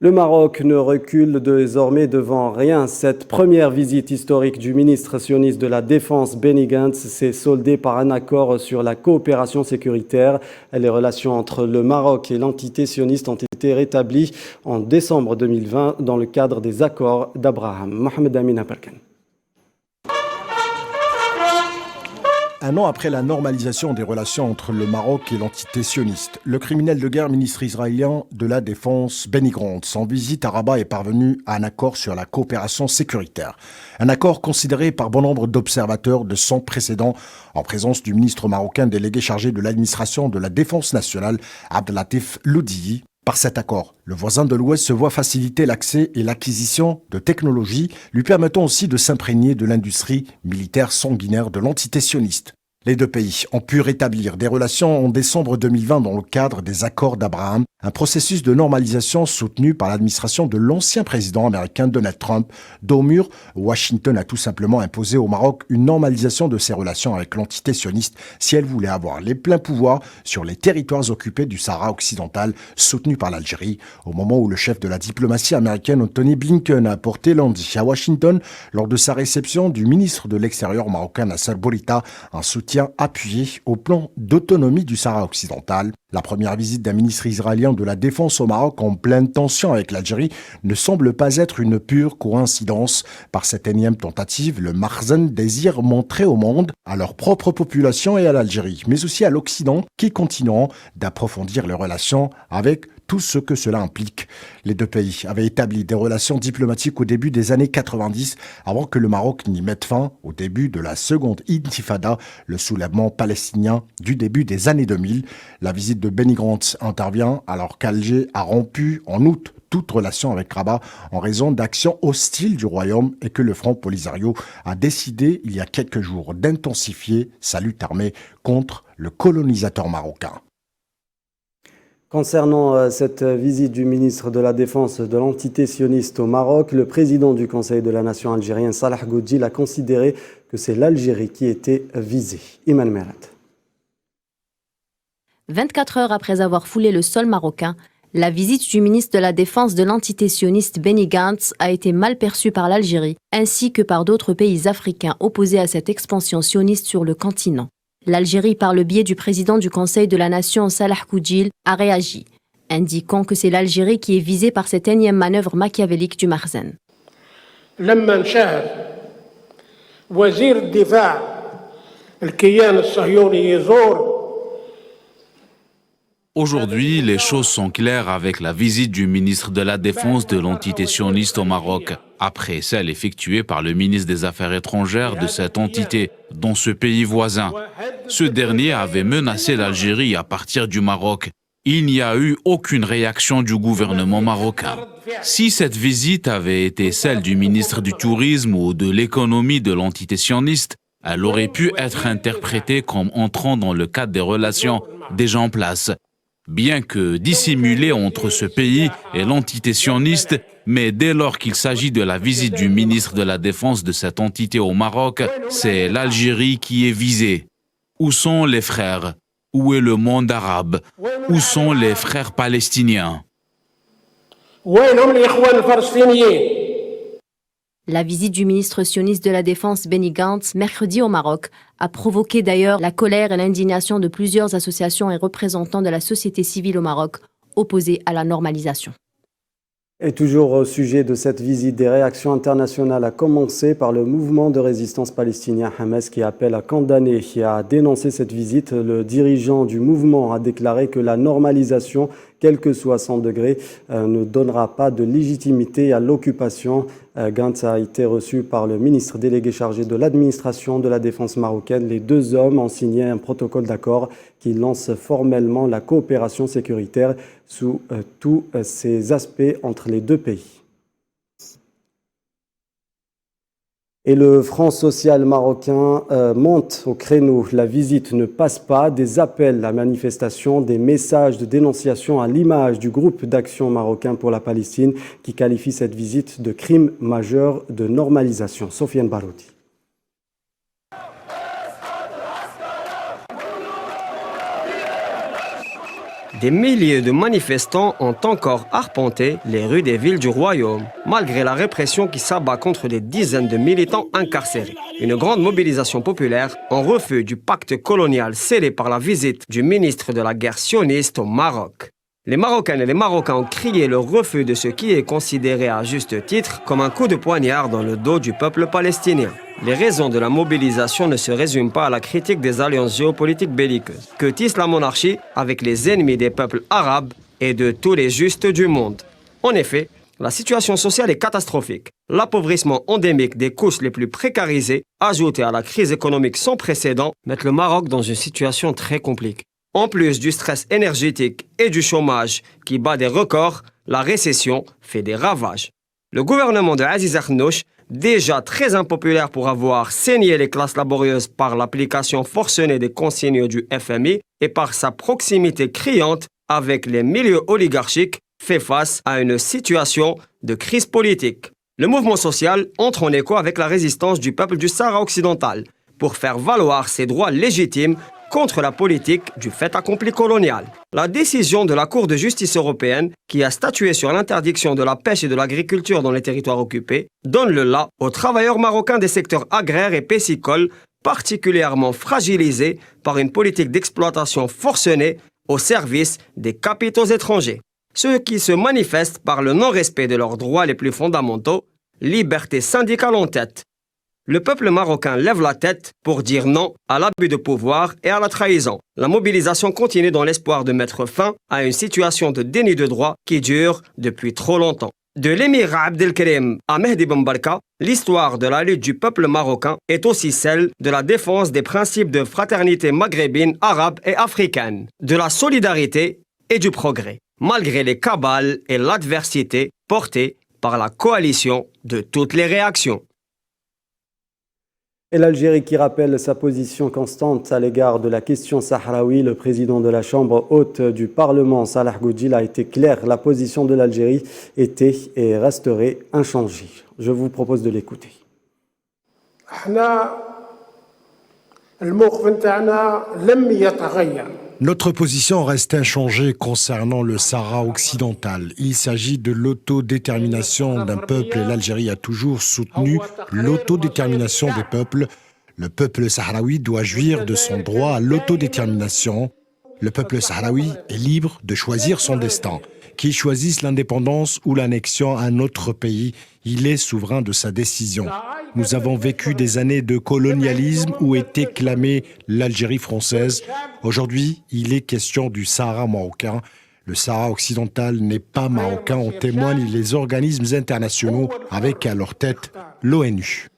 Le Maroc ne recule désormais devant rien. Cette première visite historique du ministre sioniste de la Défense, Benny Gantz, s'est soldée par un accord sur la coopération sécuritaire. Les relations entre le Maroc et l'entité sioniste ont été rétablies en décembre 2020 dans le cadre des accords d'Abraham. Mohamed Amin Aperkan. Un an après la normalisation des relations entre le Maroc et l'entité sioniste, le criminel de guerre ministre israélien de la Défense, Benny Gantz, en visite à Rabat, est parvenu à un accord sur la coopération sécuritaire. Un accord considéré par bon nombre d'observateurs de sans précédent en présence du ministre marocain délégué chargé de l'administration de la Défense nationale, Abdelatif Loudiyi. Par cet accord, le voisin de l'Ouest se voit faciliter l'accès et l'acquisition de technologies, lui permettant aussi de s'imprégner de l'industrie militaire sanguinaire de l'entité sioniste. Les deux pays ont pu rétablir des relations en décembre 2020 dans le cadre des accords d'Abraham, un processus de normalisation soutenu par l'administration de l'ancien président américain Donald Trump. Dos au mur, Washington a tout simplement imposé au Maroc une normalisation de ses relations avec l'entité sioniste si elle voulait avoir les pleins pouvoirs sur les territoires occupés du Sahara occidental, soutenus par l'Algérie, au moment où le chef de la diplomatie américaine Anthony Blinken a porté lundi à Washington lors de sa réception du ministre de l'Extérieur marocain Nasser Bourita, un soutien appuyé au plan d'autonomie du Sahara occidental. La première visite d'un ministre israélien de la Défense au Maroc en pleine tension avec l'Algérie ne semble pas être une pure coïncidence. Par cette énième tentative, le Marzen désire montrer au monde, à leur propre population et à l'Algérie, mais aussi à l'Occident, qui continueront d'approfondir les relations avec tout ce que cela implique. Les deux pays avaient établi des relations diplomatiques au début des années 90, avant que le Maroc n'y mette fin au début de la seconde intifada, le soulèvement palestinien du début des années 2000. La visite de Benny Gantz intervient alors qu'Alger a rompu en août toute relation avec Rabat en raison d'actions hostiles du Royaume et que le Front Polisario a décidé il y a quelques jours d'intensifier sa lutte armée contre le colonisateur marocain. Concernant cette visite du ministre de la Défense de l'entité sioniste au Maroc, le président du Conseil de la Nation algérien, Salah Goudjil, a considéré que c'est l'Algérie qui était visée. Iman Merat. 24 heures après avoir foulé le sol marocain, la visite du ministre de la Défense de l'entité sioniste Benny Gantz a été mal perçue par l'Algérie, ainsi que par d'autres pays africains opposés à cette expansion sioniste sur le continent. L'Algérie, par le biais du président du Conseil de la Nation, Salah Goudjil, a réagi, indiquant que c'est l'Algérie qui est visée par cette énième manœuvre machiavélique du Marzen. Aujourd'hui, les choses sont claires avec la visite du ministre de la Défense de l'entité sioniste au Maroc, après celle effectuée par le ministre des Affaires étrangères de cette entité dans ce pays voisin. Ce dernier avait menacé l'Algérie à partir du Maroc. Il n'y a eu aucune réaction du gouvernement marocain. Si cette visite avait été celle du ministre du Tourisme ou de l'économie de l'entité sioniste, elle aurait pu être interprétée comme entrant dans le cadre des relations déjà en place. Bien que dissimulée entre ce pays et l'entité sioniste, mais dès lors qu'il s'agit de la visite du ministre de la Défense de cette entité au Maroc, c'est l'Algérie qui est visée. Où sont les frères? Où est le monde arabe? Où sont les frères palestiniens? La visite du ministre sioniste de la Défense Benny Gantz mercredi au Maroc a provoqué d'ailleurs la colère et l'indignation de plusieurs associations et représentants de la société civile au Maroc opposés à la normalisation. Et toujours au sujet de cette visite, des réactions internationales à commencer par le mouvement de résistance palestinien Hamas qui appelle à condamner et à dénoncer cette visite. Le dirigeant du mouvement a déclaré que la normalisation, quel que soit son degré, ne donnera pas de légitimité à l'occupation. Gantz a été reçu par le ministre délégué chargé de l'administration de la défense marocaine. Les deux hommes ont signé un protocole d'accord qui lance formellement la coopération sécuritaire sous tous ses aspects entre les deux pays. Et le Front social marocain monte au créneau. La visite ne passe pas. Des appels à manifestation, des messages de dénonciation à l'image du groupe d'action marocain pour la Palestine qui qualifie cette visite de crime majeur de normalisation. Sofiane Baroudi. Des milliers de manifestants ont encore arpenté les rues des villes du royaume, malgré la répression qui s'abat contre des dizaines de militants incarcérés. Une grande mobilisation populaire en refus du pacte colonial scellé par la visite du ministre de la guerre sioniste au Maroc. Les Marocaines et les Marocains ont crié le refus de ce qui est considéré à juste titre comme un coup de poignard dans le dos du peuple palestinien. Les raisons de la mobilisation ne se résument pas à la critique des alliances géopolitiques belliqueuses que tisse la monarchie avec les ennemis des peuples arabes et de tous les justes du monde. En effet, la situation sociale est catastrophique. L'appauvrissement endémique des couches les plus précarisées, ajouté à la crise économique sans précédent, met le Maroc dans une situation très compliquée. En plus du stress énergétique et du chômage qui bat des records, la récession fait des ravages. Le gouvernement de Aziz Akhnouch, déjà très impopulaire pour avoir saigné les classes laborieuses par l'application forcenée des consignes du FMI et par sa proximité criante avec les milieux oligarchiques, fait face à une situation de crise politique. Le mouvement social entre en écho avec la résistance du peuple du Sahara occidental pour faire valoir ses droits légitimes contre la politique du fait accompli colonial. La décision de la Cour de justice européenne, qui a statué sur l'interdiction de la pêche et de l'agriculture dans les territoires occupés, donne le la aux travailleurs marocains des secteurs agraires et piscicoles, particulièrement fragilisés par une politique d'exploitation forcenée au service des capitaux étrangers. Ce qui se manifeste par le non-respect de leurs droits les plus fondamentaux, liberté syndicale en tête. Le peuple marocain lève la tête pour dire non à l'abus de pouvoir et à la trahison. La mobilisation continue dans l'espoir de mettre fin à une situation de déni de droit qui dure depuis trop longtemps. De l'émir Abdelkrim à Mehdi Ben Barka, l'histoire de la lutte du peuple marocain est aussi celle de la défense des principes de fraternité maghrébine, arabe et africaine, de la solidarité et du progrès, malgré les cabales et l'adversité portées par la coalition de toutes les réactions. Et l'Algérie qui rappelle sa position constante à l'égard de la question sahraoui, le président de la Chambre haute du Parlement, Salah Goudjil, a été clair. La position de l'Algérie était et resterait inchangée. Je vous propose de l'écouter. Notre position reste inchangée concernant le Sahara occidental. Il s'agit de l'autodétermination d'un peuple et l'Algérie a toujours soutenu l'autodétermination des peuples. Le peuple sahraoui doit jouir de son droit à l'autodétermination. Le peuple sahraoui est libre de choisir son destin. Qu'il choisisse l'indépendance ou l'annexion à un autre pays, il est souverain de sa décision. Nous avons vécu des années de colonialisme où était clamée l'Algérie française. Aujourd'hui, il est question du Sahara marocain. Le Sahara occidental n'est pas marocain, en témoignent les organismes internationaux avec à leur tête l'ONU.